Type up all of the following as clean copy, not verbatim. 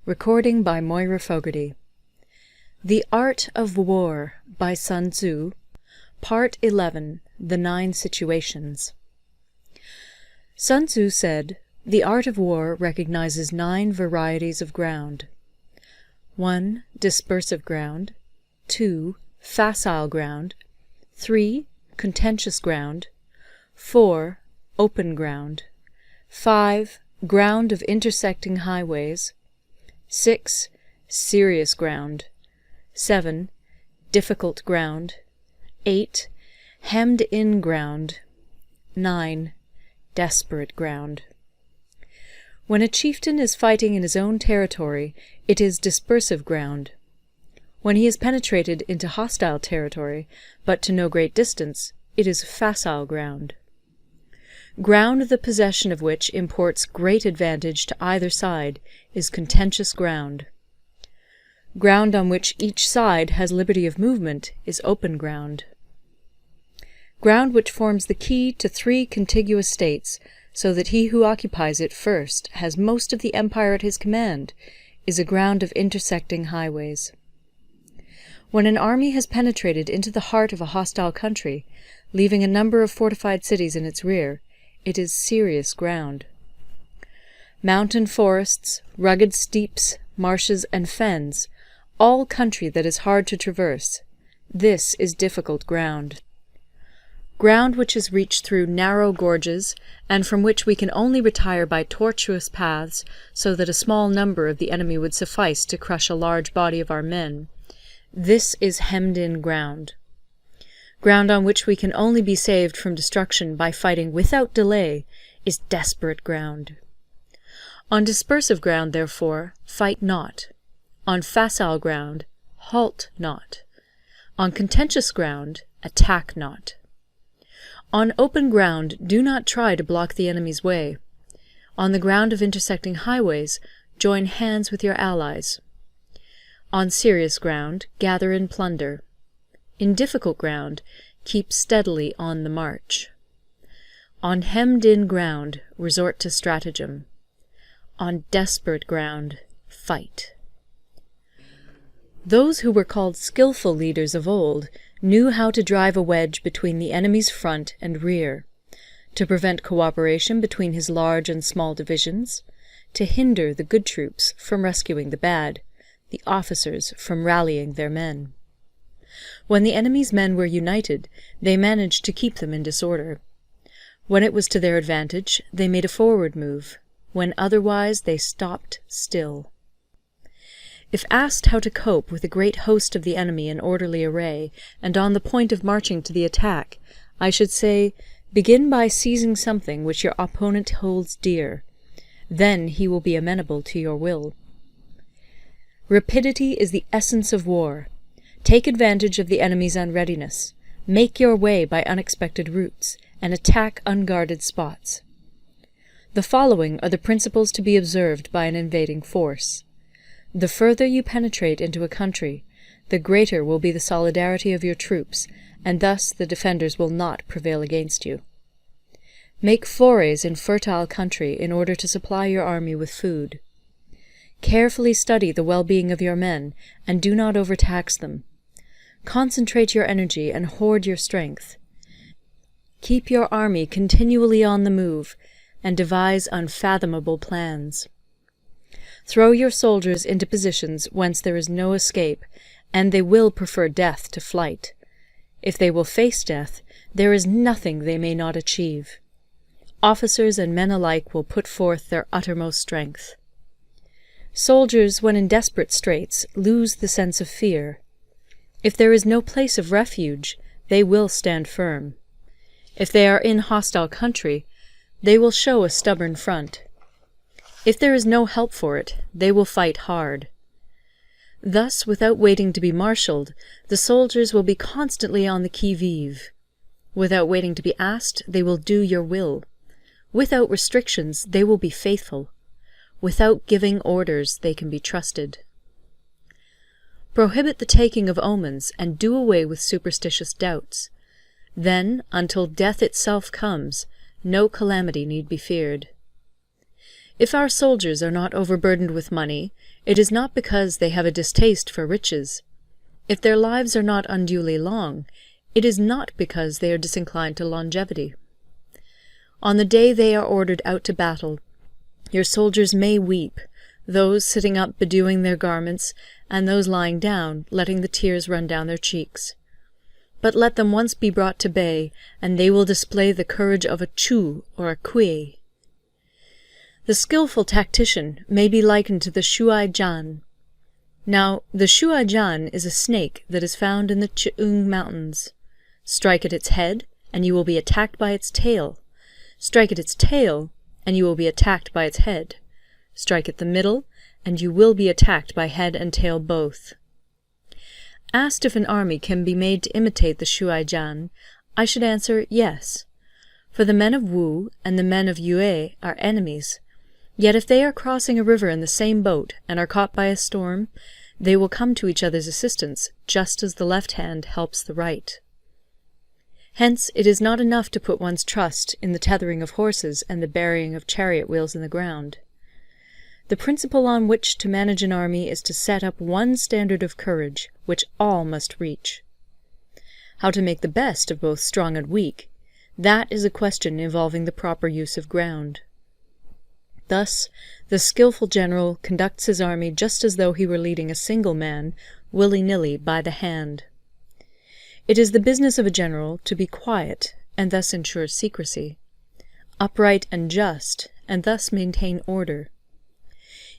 Recording by Moira Fogarty. The Art of War by Sun Tzu, Part 11, The 9 Situations. Sun Tzu said, "The art of war recognizes 9 varieties of ground. 1. Dispersive ground. 2. Facile ground. 3. Contentious ground. 4. Open ground. 5. Ground of intersecting highways. 6. Serious ground. 7. Difficult ground. 8. Hemmed-in ground. 9. Desperate ground. When a chieftain is fighting in his own territory, it is dispersive ground. When he has penetrated into hostile territory, but to no great distance, it is facile ground. Ground the possession of which imports great advantage to either side is contentious ground. Ground on which each side has liberty of movement is open ground. Ground which forms the key to 3 contiguous states, so that he who occupies it first has most of the empire at his command, is a ground of intersecting highways. When an army has penetrated into the heart of a hostile country, leaving a number of fortified cities in its rear, it is serious ground. Mountain forests, rugged steeps, marshes, and fens, all country that is hard to traverse, this is difficult ground. Ground which is reached through narrow gorges, and from which we can only retire by tortuous paths, so that a small number of the enemy would suffice to crush a large body of our men, this is hemmed-in ground. Ground on which we can only be saved from destruction by fighting without delay is desperate ground. On dispersive ground, therefore, fight not. On facile ground, halt not. On contentious ground, attack not. On open ground, do not try to block the enemy's way. On the ground of intersecting highways, join hands with your allies. On serious ground, gather in plunder. In difficult ground, keep steadily on the march. On hemmed-in ground, resort to stratagem. On desperate ground, fight. Those who were called skillful leaders of old knew how to drive a wedge between the enemy's front and rear, to prevent cooperation between his large and small divisions, to hinder the good troops from rescuing the bad, the officers from rallying their men. When the enemy's men were united, they managed to keep them in disorder. When it was to their advantage, they made a forward move. When otherwise, they stopped still. If asked how to cope with a great host of the enemy in orderly array, and on the point of marching to the attack, I should say, begin by seizing something which your opponent holds dear. Then he will be amenable to your will. Rapidity is the essence of war. Take advantage of the enemy's unreadiness, make your way by unexpected routes, and attack unguarded spots. The following are the principles to be observed by an invading force. The further you penetrate into a country, the greater will be the solidarity of your troops, and thus the defenders will not prevail against you. Make forays in fertile country in order to supply your army with food. Carefully study the well-being of your men, and do not overtax them. Concentrate your energy and hoard your strength. Keep your army continually on the move, and devise unfathomable plans. Throw your soldiers into positions whence there is no escape, and they will prefer death to flight. If they will face death, there is nothing they may not achieve. Officers and men alike will put forth their uttermost strength. Soldiers, when in desperate straits, lose the sense of fear. If there is no place of refuge, they will stand firm. If they are in hostile country, they will show a stubborn front. If there is no help for it, they will fight hard. Thus, without waiting to be marshalled, the soldiers will be constantly on the qui-vive. Without waiting to be asked, they will do your will. Without restrictions, they will be faithful. Without giving orders, they can be trusted. Prohibit the taking of omens, and do away with superstitious doubts. Then, until death itself comes, no calamity need be feared. If our soldiers are not overburdened with money, it is not because they have a distaste for riches. If their lives are not unduly long, it is not because they are disinclined to longevity. On the day they are ordered out to battle, your soldiers may weep, those sitting up bedewing their garments, and those lying down, letting the tears run down their cheeks. But let them once be brought to bay, and they will display the courage of a Chu or a Kui. The skilful tactician may be likened to the Shuai Jan. Now, the Shuai Jan is a snake that is found in the Ch'ung Mountains. Strike at its head, and you will be attacked by its tail. Strike at its tail, and you will be attacked by its head. Strike at the middle, and you will be attacked by head and tail both. Asked if an army can be made to imitate the Shuai Jan, I should answer yes. For the men of Wu and the men of Yue are enemies. Yet if they are crossing a river in the same boat and are caught by a storm, they will come to each other's assistance, just as the left hand helps the right. Hence it is not enough to put one's trust in the tethering of horses and the burying of chariot wheels in the ground. The principle on which to manage an army is to set up one standard of courage, which all must reach. How to make the best of both strong and weak, that is a question involving the proper use of ground. Thus, the skilful general conducts his army just as though he were leading a single man, willy-nilly, by the hand. It is the business of a general to be quiet, and thus ensure secrecy, upright and just, and thus maintain order.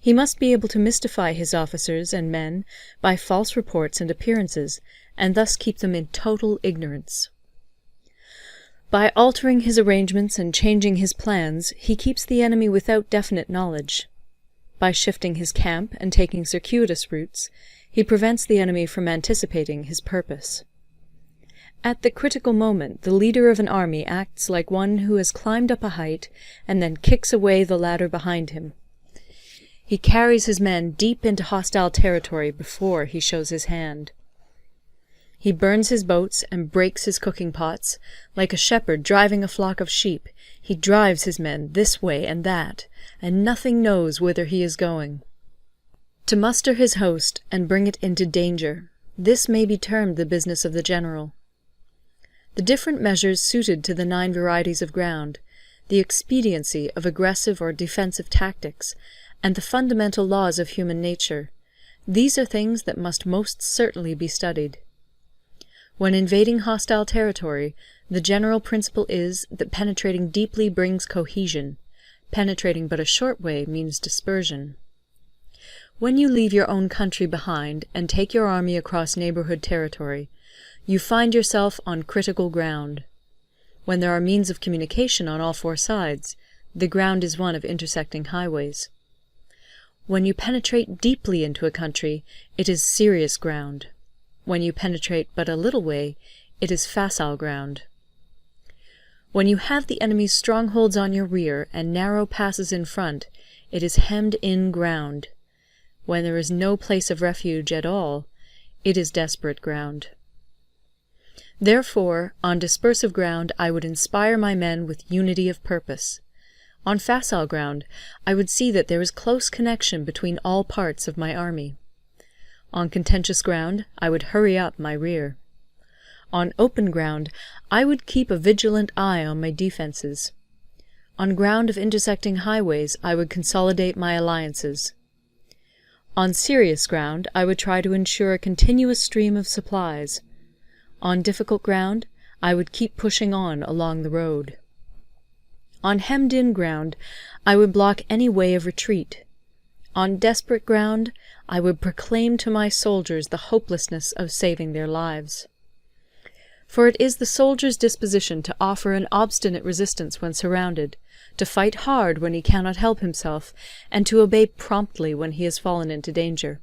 He must be able to mystify his officers and men by false reports and appearances, and thus keep them in total ignorance. By altering his arrangements and changing his plans, he keeps the enemy without definite knowledge. By shifting his camp and taking circuitous routes, he prevents the enemy from anticipating his purpose. At the critical moment, the leader of an army acts like one who has climbed up a height and then kicks away the ladder behind him. He carries his men deep into hostile territory before he shows his hand. He burns his boats and breaks his cooking pots. Like a shepherd driving a flock of sheep, he drives his men this way and that, and nothing knows whither he is going. To muster his host and bring it into danger, this may be termed the business of the general. The different measures suited to the 9 varieties of ground, the expediency of aggressive or defensive tactics, and the fundamental laws of human nature, these are things that must most certainly be studied. When invading hostile territory, the general principle is that penetrating deeply brings cohesion. Penetrating but a short way means dispersion. When you leave your own country behind and take your army across neighborhood territory, you find yourself on critical ground. When there are means of communication on all 4 sides, the ground is one of intersecting highways. When you penetrate deeply into a country, it is serious ground. When you penetrate but a little way, it is facile ground. When you have the enemy's strongholds on your rear and narrow passes in front, it is hemmed-in ground. When there is no place of refuge at all, it is desperate ground. Therefore, on dispersive ground I would inspire my men with unity of purpose. On facile ground, I would see that there is close connection between all parts of my army. On contentious ground, I would hurry up my rear. On open ground, I would keep a vigilant eye on my defenses. On ground of intersecting highways, I would consolidate my alliances. On serious ground, I would try to ensure a continuous stream of supplies. On difficult ground, I would keep pushing on along the road. On hemmed-in ground, I would block any way of retreat. On desperate ground, I would proclaim to my soldiers the hopelessness of saving their lives. For it is the soldier's disposition to offer an obstinate resistance when surrounded, to fight hard when he cannot help himself, and to obey promptly when he has fallen into danger.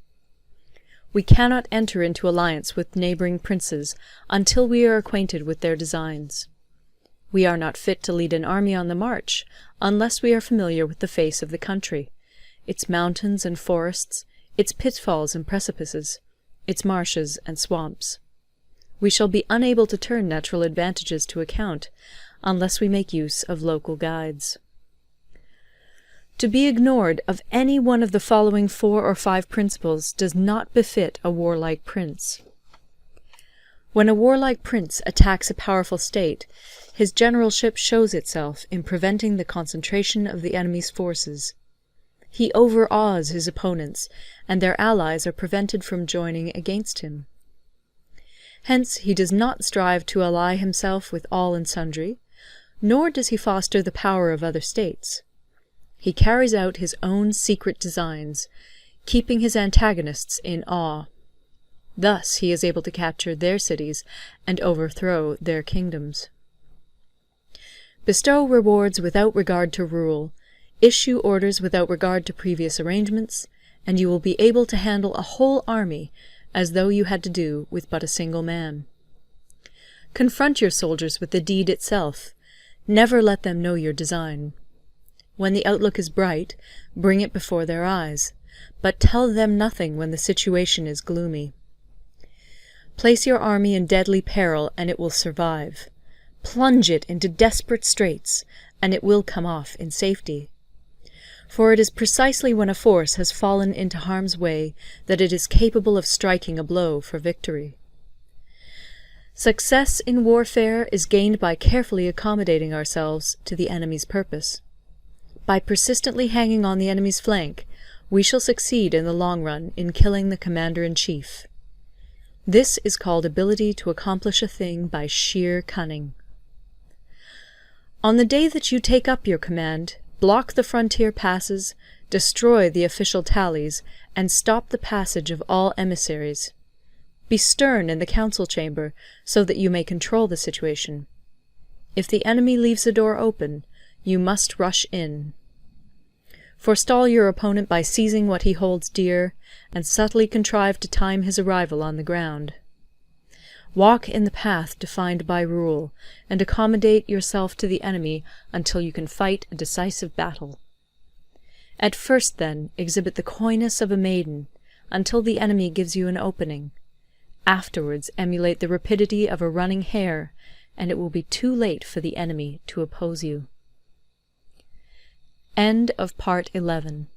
We cannot enter into alliance with neighbouring princes until we are acquainted with their designs. We are not fit to lead an army on the march unless we are familiar with the face of the country, its mountains and forests, its pitfalls and precipices, its marshes and swamps. We shall be unable to turn natural advantages to account unless we make use of local guides. To be ignored of any one of the following 4 or 5 principles does not befit a warlike prince. When a warlike prince attacks a powerful state, his generalship shows itself in preventing the concentration of the enemy's forces. He overawes his opponents, and their allies are prevented from joining against him. Hence he does not strive to ally himself with all and sundry, nor does he foster the power of other states. He carries out his own secret designs, keeping his antagonists in awe. Thus he is able to capture their cities and overthrow their kingdoms. Bestow rewards without regard to rule, issue orders without regard to previous arrangements, and you will be able to handle a whole army as though you had to do with but a single man. Confront your soldiers with the deed itself. Never let them know your design. When the outlook is bright, bring it before their eyes, but tell them nothing when the situation is gloomy. Place your army in deadly peril, and it will survive. Plunge it into desperate straits, and it will come off in safety. For it is precisely when a force has fallen into harm's way that it is capable of striking a blow for victory. Success in warfare is gained by carefully accommodating ourselves to the enemy's purpose. By persistently hanging on the enemy's flank, we shall succeed in the long run in killing the commander-in-chief. This is called ability to accomplish a thing by sheer cunning. On the day that you take up your command, block the frontier passes, destroy the official tallies, and stop the passage of all emissaries. Be stern in the council chamber, so that you may control the situation. If the enemy leaves the door open, you must rush in. Forestall your opponent by seizing what he holds dear, and subtly contrive to time his arrival on the ground. Walk in the path defined by rule, and accommodate yourself to the enemy until you can fight a decisive battle. At first, then, exhibit the coyness of a maiden, until the enemy gives you an opening. Afterwards emulate the rapidity of a running hare, and it will be too late for the enemy to oppose you. End of Part 11.